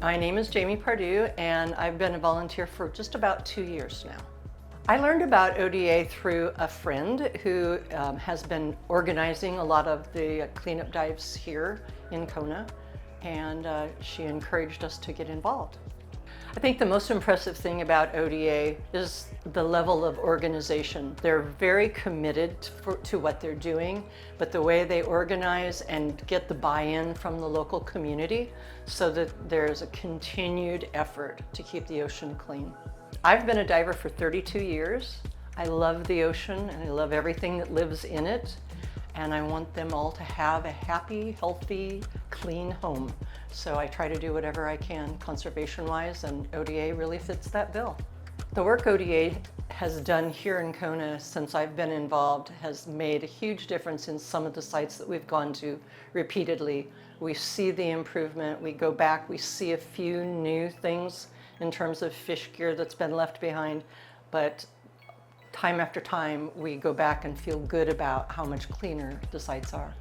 My name is Jamie Pardau, and I've been a volunteer for just about 2 years now. I learned about ODA through a friend who has been organizing a lot of the cleanup dives here in Kona, and she encouraged us to get involved. I think the most impressive thing about ODA is the level of organization. They're very committed to what they're doing, but the way they organize and get the buy-in from the local community so that there's a continued effort to keep the ocean clean. I've been a diver for 32 years. I love the ocean and I love everything that lives in it. And I want them all to have a happy, healthy, clean home. So I try to do whatever I can conservation-wise, and ODA really fits that bill. The work ODA has done here in Kona since I've been involved has made a huge difference in some of the sites that we've gone to repeatedly. We see the improvement, we go back, we see a few new things in terms of fish gear that's been left behind, but time after time, we go back and feel good about how much cleaner the sites are.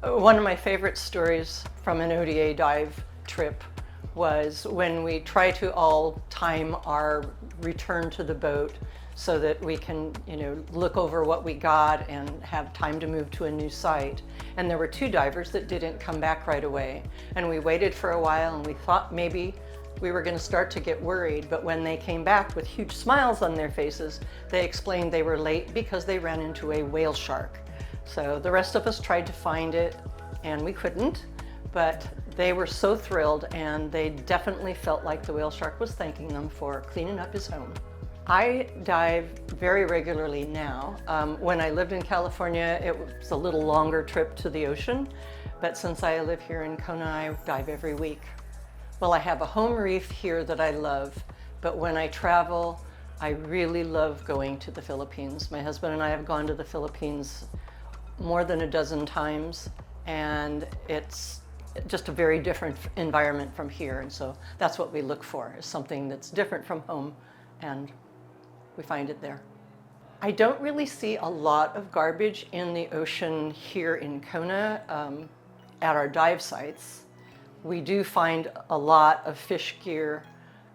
One of my favorite stories from an ODA dive trip was when we try to all time our return to the boat so that we can, look over what we got and have time to move to a new site. And there were 2 divers that didn't come back right away. And we waited for a while and we thought maybe we were going to start to get worried, but when they came back with huge smiles on their faces, they explained they were late because they ran into a whale shark. So the rest of us tried to find it and we couldn't, but they were so thrilled and they definitely felt like the whale shark was thanking them for cleaning up his home. I dive very regularly now. When I lived in California, it was a little longer trip to the ocean, but since I live here in Kona, I dive every week. Well, I have a home reef here that I love, but when I travel, I really love going to the Philippines. My husband and I have gone to the Philippines more than a dozen times, and it's just a very different environment from here. And so that's what we look for, is something that's different from home, and we find it there. I don't really see a lot of garbage in the ocean here in Kona at our dive sites. We do find a lot of fish gear,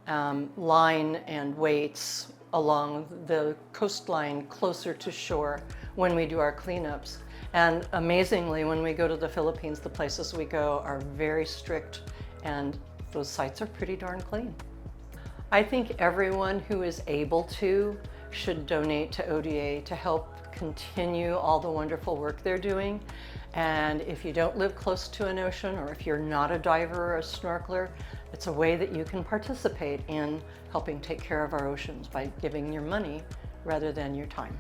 line and weights along the coastline closer to shore when we do our cleanups. And amazingly, when we go to the Philippines, the places we go are very strict and those sites are pretty darn clean. I think everyone who is able to should donate to ODA to help continue all the wonderful work they're doing. And if you don't live close to an ocean, or if you're not a diver or a snorkeler, it's a way that you can participate in helping take care of our oceans by giving your money rather than your time.